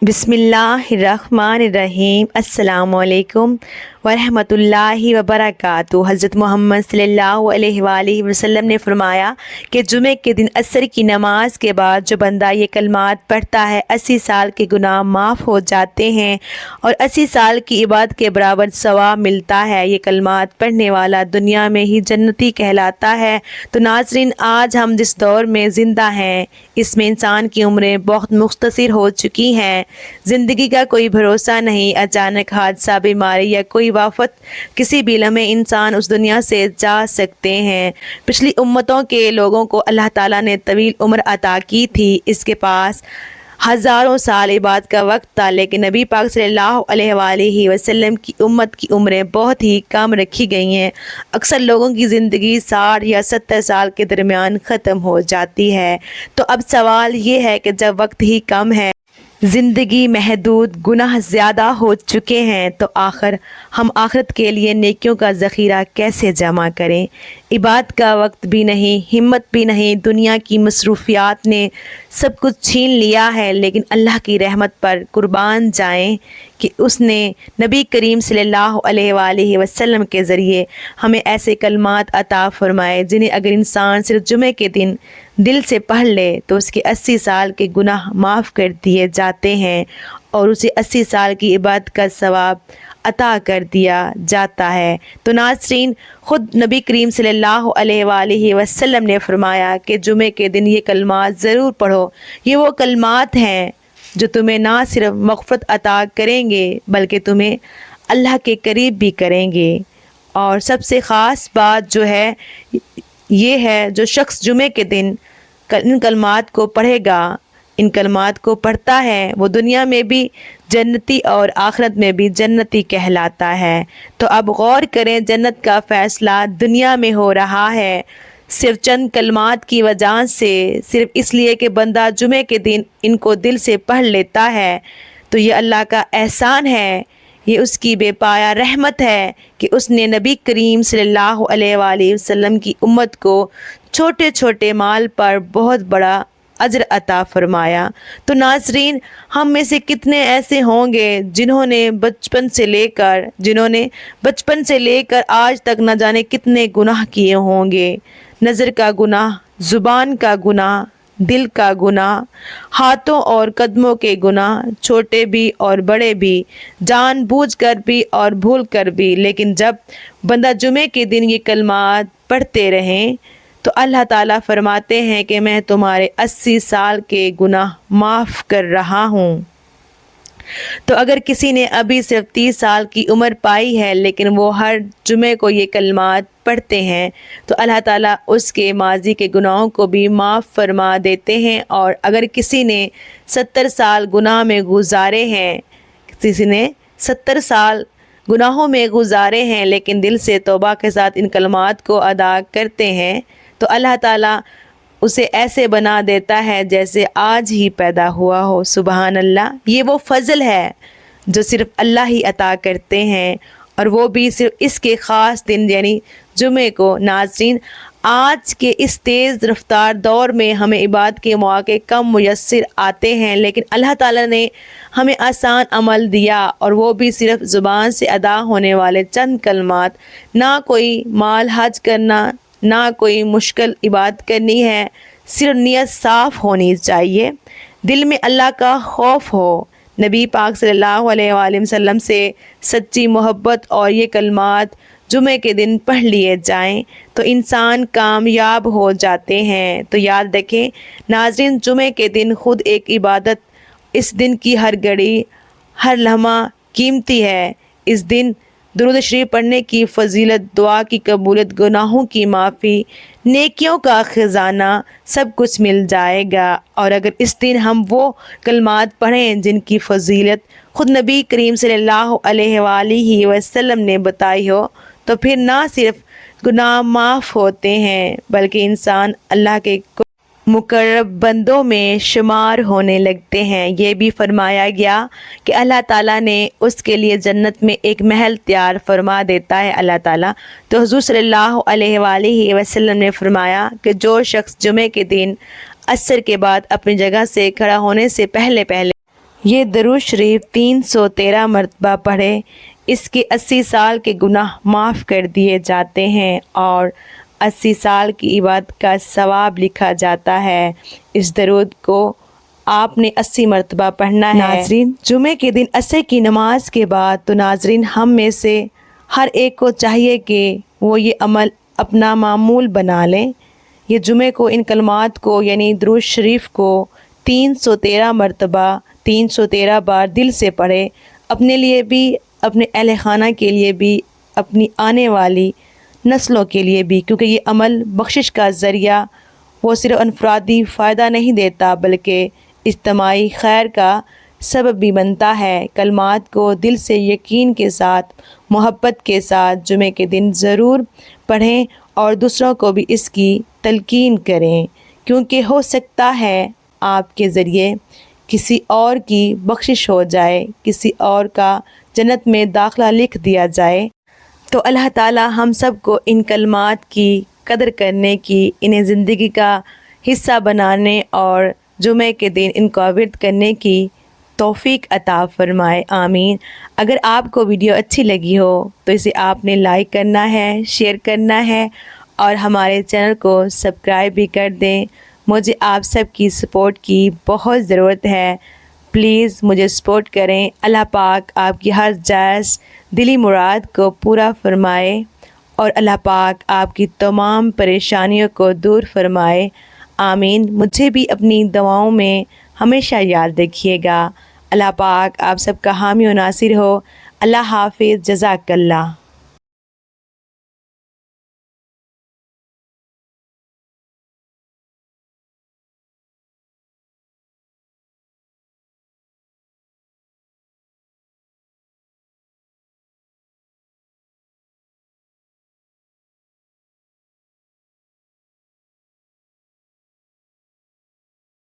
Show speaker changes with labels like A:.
A: بسم اللہ الرحمن الرحیم۔ السلام علیکم ورحمۃ اللہ وبرکاتہ۔ حضرت محمد صلی اللہ علیہ وآلہ وسلم نے فرمایا کہ جمعے کے دن عصر کی نماز کے بعد جو بندہ یہ کلمات پڑھتا ہے 80 سال کے گناہ معاف ہو جاتے ہیں اور 80 سال کی عبادت کے برابر ثواب ملتا ہے۔ یہ کلمات پڑھنے والا دنیا میں ہی جنتی کہلاتا ہے۔ تو ناظرین، آج ہم جس دور میں زندہ ہیں اس میں انسان کی عمریں بہت مختصر ہو چکی ہیں۔ زندگی کا کوئی بھروسہ نہیں، اچانک حادثہ، بیماری یا کوئی وفات، کسی بھی لمحے انسان اس دنیا سے جا سکتے ہیں۔ پچھلی امتوں کے لوگوں کو اللہ تعالیٰ نے طویل عمر عطا کی تھی، اس کے پاس ہزاروں سال عبادت کا وقت تھا، لیکن نبی پاک صلی اللہ علیہ وآلہ وسلم کی امت کی عمریں بہت ہی کم رکھی گئی ہیں۔ اکثر لوگوں کی زندگی 60 یا 70 سال کے درمیان ختم ہو جاتی ہے۔ تو اب سوال یہ ہے کہ جب وقت ہی کم ہے، زندگی محدود، گناہ زیادہ ہو چکے ہیں، تو آخر ہم آخرت کے لیے نیکیوں کا ذخیرہ کیسے جمع کریں؟ عبادت کا وقت بھی نہیں، ہمت بھی نہیں، دنیا کی مصروفیات نے سب کچھ چھین لیا ہے، لیکن اللہ کی رحمت پر قربان جائیں کہ اس نے نبی کریم صلی اللہ علیہ وآلہ وسلم کے ذریعے ہمیں ایسے کلمات عطا فرمائے جنہیں اگر انسان صرف جمعے کے دن دل سے پڑھ لے تو اس کے 80 سال کے گناہ معاف کر دیے جاتے ہیں اور اسے 80 سال کی عبادت کا ثواب عطا کر دیا جاتا ہے۔ تو ناظرین، خود نبی کریم صلی اللہ علیہ وآلہ وسلم نے فرمایا کہ جمعے کے دن یہ کلمات ضرور پڑھو۔ یہ وہ کلمات ہیں جو تمہیں نہ صرف مغفرت عطا کریں گے بلکہ تمہیں اللہ کے قریب بھی کریں گے۔ اور سب سے خاص بات جو ہے یہ ہے، جو شخص جمعے کے دن ان کلمات کو پڑھے گا، ان کلمات کو پڑھتا ہے، وہ دنیا میں بھی جنتی اور آخرت میں بھی جنتی کہلاتا ہے۔ تو اب غور کریں، جنت کا فیصلہ دنیا میں ہو رہا ہے صرف چند کلمات کی وجہ سے، صرف اس لیے کہ بندہ جمعے کے دن ان کو دل سے پڑھ لیتا ہے۔ تو یہ اللہ کا احسان ہے، یہ اس کی بے پایہ رحمت ہے کہ اس نے نبی کریم صلی اللہ علیہ وآلہ وسلم کی امت کو چھوٹے چھوٹے مال پر بہت بڑا اجر عطا فرمایا۔ تو ناظرین، ہم میں سے کتنے ایسے ہوں گے جنہوں نے بچپن سے لے کر آج تک نہ جانے کتنے گناہ کیے ہوں گے۔ نظر کا گناہ، زبان کا گناہ، دل کا گناہ، ہاتھوں اور قدموں کے گناہ، چھوٹے بھی اور بڑے بھی، جان بوجھ کر بھی اور بھول کر بھی۔ لیکن جب بندہ جمعے کے دن یہ کلمات پڑھتے رہیں تو اللہ تعالیٰ فرماتے ہیں کہ میں تمہارے 80 سال کے گناہ معاف کر رہا ہوں۔ تو اگر کسی نے ابھی صرف 30 سال کی عمر پائی ہے لیکن وہ ہر جمعے کو یہ کلمات پڑھتے ہیں تو اللہ تعالیٰ اس کے ماضی کے گناہوں کو بھی معاف فرما دیتے ہیں۔ اور اگر کسی نے 70 سال گناہ میں گزارے ہیں، کسی نے 70 سال گناہوں میں گزارے ہیں لیکن دل سے توبہ کے ساتھ ان کلمات کو ادا کرتے ہیں تو اللہ تعالیٰ اسے ایسے بنا دیتا ہے جیسے آج ہی پیدا ہوا ہو۔ سبحان اللہ! یہ وہ فضل ہے جو صرف اللہ ہی عطا کرتے ہیں، اور وہ بھی صرف اس کے خاص دن یعنی جمعے کو۔ ناظرین، آج کے اس تیز رفتار دور میں ہمیں عبادت کے مواقع کم میسر آتے ہیں، لیکن اللہ تعالیٰ نے ہمیں آسان عمل دیا، اور وہ بھی صرف زبان سے ادا ہونے والے چند کلمات۔ نہ کوئی مال حج کرنا، نہ کوئی مشکل عبادت کرنی ہے، صرف نیت صاف ہونی چاہیے، دل میں اللہ کا خوف ہو، نبی پاک صلی اللہ علیہ وآلہ وسلم سے سچی محبت، اور یہ کلمات جمعے کے دن پڑھ لیے جائیں تو انسان کامیاب ہو جاتے ہیں۔ تو یاد رکھیں ناظرین، جمعے کے دن خود ایک عبادت، اس دن کی ہر گھڑی، ہر لمحہ قیمتی ہے۔ اس دن درود شریف پڑھنے کی فضیلت، دعا کی قبولیت، گناہوں کی معافی، نیکیوں کا خزانہ، سب کچھ مل جائے گا۔ اور اگر اس دن ہم وہ کلمات پڑھیں جن کی فضیلت خود نبی کریم صلی اللہ علیہ وآلہ وسلم نے بتائی ہو تو پھر نہ صرف گناہ معاف ہوتے ہیں بلکہ انسان اللہ کے مقرب بندوں میں شمار ہونے لگتے ہیں۔ یہ بھی فرمایا گیا کہ اللہ تعالیٰ نے اس کے لیے جنت میں ایک محل تیار فرما دیتا ہے اللہ تعالیٰ۔ تو حضور صلی اللہ علیہ وآلہ وسلم نے فرمایا کہ جو شخص جمعے کے دن عصر کے بعد اپنی جگہ سے کھڑا ہونے سے پہلے یہ درود شریف 313 مرتبہ پڑھے، اس کے 80 سال کے گناہ معاف کر دیے جاتے ہیں اور 80 سال کی عبادت کا ثواب لکھا جاتا ہے۔ اس درود کو آپ نے 80 مرتبہ پڑھنا ہے۔ ناظرین، جمعے کے دن عصر کی نماز کے بعد تو ناظرین ہم میں سے ہر ایک کو چاہیے کہ وہ یہ عمل اپنا معمول بنا لیں۔ یہ جمعے کو ان کلمات کو یعنی درود شریف کو 313 مرتبہ 313 بار دل سے پڑھے، اپنے لیے بھی، اپنے اہل خانہ کے لیے بھی، اپنی آنے والی نسلوں کے لیے بھی، کیونکہ یہ عمل بخشش کا ذریعہ وہ صرف انفرادی فائدہ نہیں دیتا بلکہ اجتماعی خیر کا سبب بھی بنتا ہے۔ کلمات کو دل سے یقین کے ساتھ، محبت کے ساتھ جمعے کے دن ضرور پڑھیں اور دوسروں کو بھی اس کی تلقین کریں، کیونکہ ہو سکتا ہے آپ کے ذریعے کسی اور کی بخشش ہو جائے، کسی اور کا جنت میں داخلہ لکھ دیا جائے۔ تو اللہ تعالی ہم سب کو ان کلمات کی قدر کرنے کی، انہیں زندگی کا حصہ بنانے اور جمعے کے دن ان کو ورد کرنے کی توفیق عطا فرمائے، آمین۔ اگر آپ کو ویڈیو اچھی لگی ہو تو اسے آپ نے لائک کرنا ہے، شیئر کرنا ہے اور ہمارے چینل کو سبسکرائب بھی کر دیں۔ مجھے آپ سب کی سپورٹ کی بہت ضرورت ہے، پلیز مجھے سپورٹ کریں۔ اللہ پاک آپ کی ہر جائز دلی مراد کو پورا فرمائے اور اللہ پاک آپ کی تمام پریشانیوں کو دور فرمائے، آمین۔ مجھے بھی اپنی دعاؤں میں ہمیشہ یاد رکھیے گا۔ اللہ پاک آپ سب کا حامی و ناصر ہو۔ اللہ حافظ، جزاک اللہ۔